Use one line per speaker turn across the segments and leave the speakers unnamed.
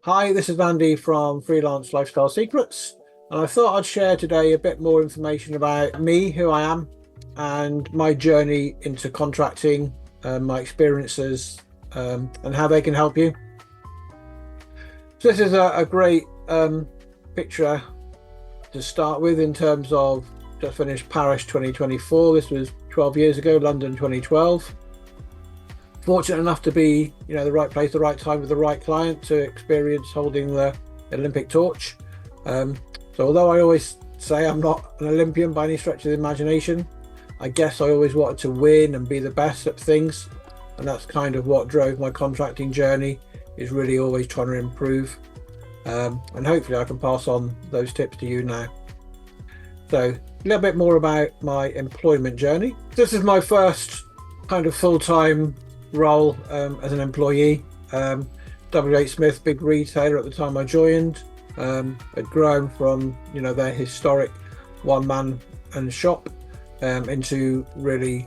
Hi, this is Andy from Freelance Lifestyle Secrets, and I thought I'd share today a bit more information about me, who I am, and my journey into contracting, my experiences, and how they can help you. So this is a great picture to start with in terms of just finished Paris 2024. This was 12 years ago, London 2012. Fortunate enough to be, the right place, the right time with the right client to experience holding the Olympic torch. So although I always say I'm not an Olympian by any stretch of the imagination, I guess I always wanted to win and be the best at things. And that's kind of what drove my contracting journey, is really always trying to improve. And hopefully I can pass on those tips to you now. So a little bit more about my employment journey. This is my first kind of full-time role as an employee. WH Smith, big retailer at the time I joined, had grown from their historic one-man and shop into really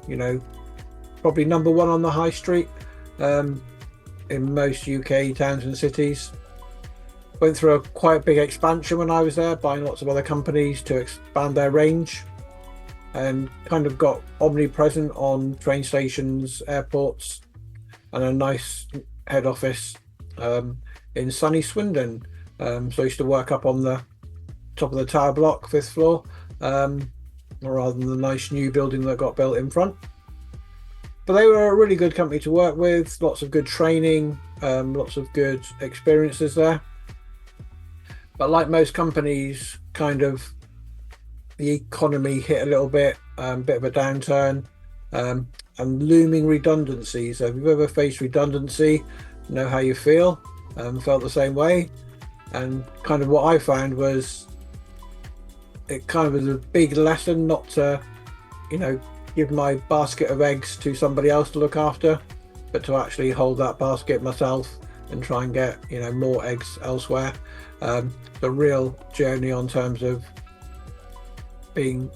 probably number one on the high street in most UK towns and cities. Went through a quite big expansion when I was there, buying lots of other companies to expand their range, and kind of got omnipresent on train stations, airports, and a nice head office in sunny Swindon. So I used to work up on the top of the tower block, 5th floor, rather than the nice new building that got built in front. But they were a really good company to work with, lots of good training, lots of good experiences there. But like most companies, kind of the economy hit a little bit of a downturn, and looming redundancy. So if you've ever faced redundancy, you know how you feel. Felt the same way. And kind of what I found was, it kind of was a big lesson not to, give my basket of eggs to somebody else to look after, but to actually hold that basket myself and try and get, more eggs elsewhere. The real journey on terms of being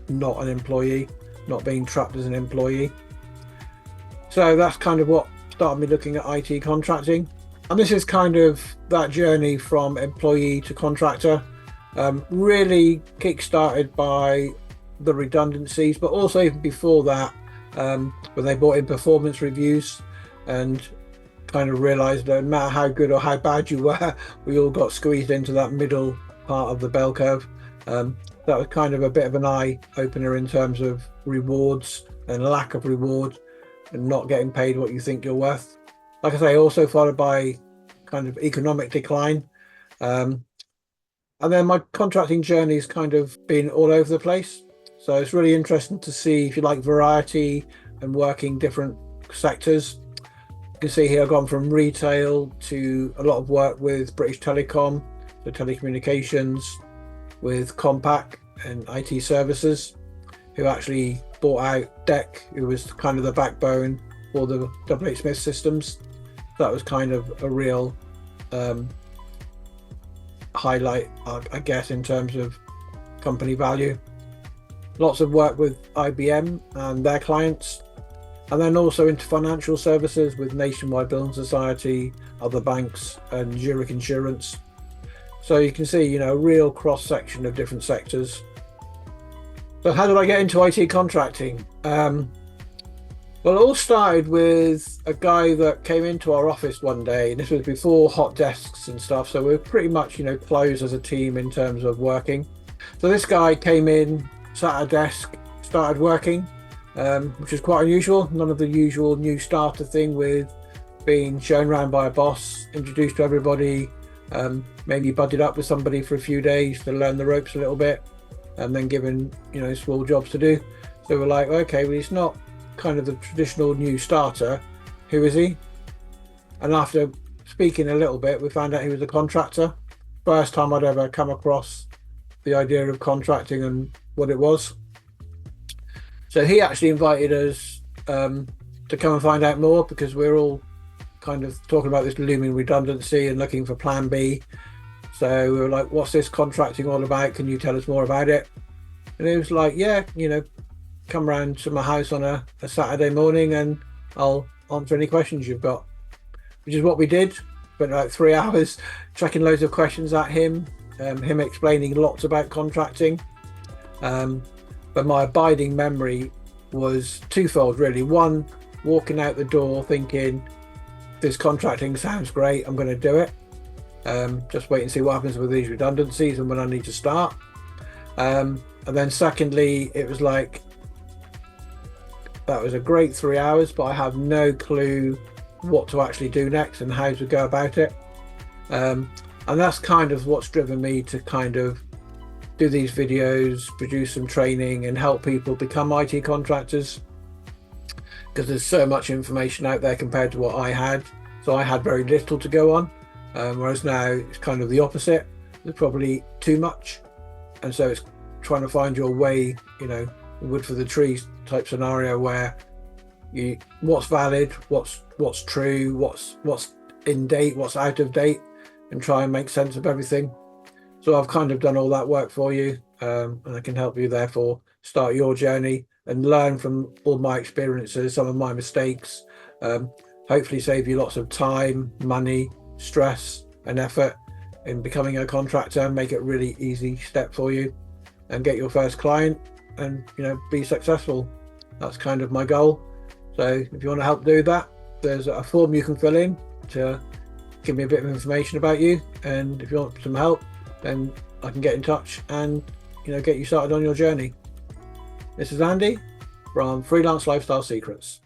not an employee, not being trapped as an employee. So that's kind of what started me looking at IT contracting. And this is kind of that journey from employee to contractor, really kick-started by the redundancies, but also even before that, when they brought in performance reviews and kind of realized that no matter how good or how bad you were, we all got squeezed into that middle part of the bell curve. That was kind of a bit of an eye opener in terms of rewards and lack of reward and not getting paid what you think you're worth. Like I say, also followed by kind of economic decline. And then my contracting journey has kind of been all over the place. So it's really interesting to see, if you like, variety and working different sectors. You can see here I've gone from retail to a lot of work with British Telecom, so telecommunications, with Compaq and IT services, who actually bought out DEC, who was kind of the backbone for the WH Smith systems. That was kind of a real highlight, I guess, in terms of company value. Lots of work with IBM and their clients, and then also into financial services with Nationwide Building Society, other banks, and Zurich Insurance. So you can see, a real cross section of different sectors. So how did I get into IT contracting? Well, it all started with a guy that came into our office one day, and this was before hot desks and stuff. So we were pretty much, close as a team in terms of working. So this guy came in, sat at a desk, started working, which is quite unusual. None of the usual new starter thing with being shown around by a boss, introduced to everybody, maybe buddied up with somebody for a few days to learn the ropes a little bit, and then given small jobs to do. So we're like, okay, well, he's not kind of the traditional new starter. Who is he? And after speaking a little bit, we found out he was a contractor. First time I'd ever come across the idea of contracting and what it was. So he actually invited us to come and find out more, because we're all kind of talking about this looming redundancy and looking for plan B. So we were like, what's this contracting all about? Can you tell us more about it? And he was like, yeah, come round to my house on a Saturday morning and I'll answer any questions you've got, which is what we did. spent like 3 hours tracking loads of questions at him, him explaining lots about contracting. But my abiding memory was twofold, really. One, walking out the door thinking, this contracting sounds great, I'm going to do it. Just wait and see what happens with these redundancies and when I need to start. And then secondly, it was like, that was a great 3 hours, but I have no clue what to actually do next and how to go about it. And that's kind of what's driven me to kind of do these videos, produce some training and help people become IT contractors, because there's so much information out there compared to what I had. So I had very little to go on, whereas now it's kind of the opposite. There's probably too much, and so it's trying to find your way, you know, wood for the trees type scenario, where what's valid, what's true, what's in date, what's out of date, and try and make sense of everything. So I've kind of done all that work for you, and I can help you therefore start your journey and learn from all my experiences, some of my mistakes, hopefully save you lots of time, money, stress and effort in becoming a contractor, make it a really easy step for you and get your first client and, you know, be successful. That's kind of my goal. So if you want to help do that, there's a form you can fill in to give me a bit of information about you, and if you want some help, then I can get in touch and, you know, get you started on your journey. This is Andy from Freelance Lifestyle Secrets.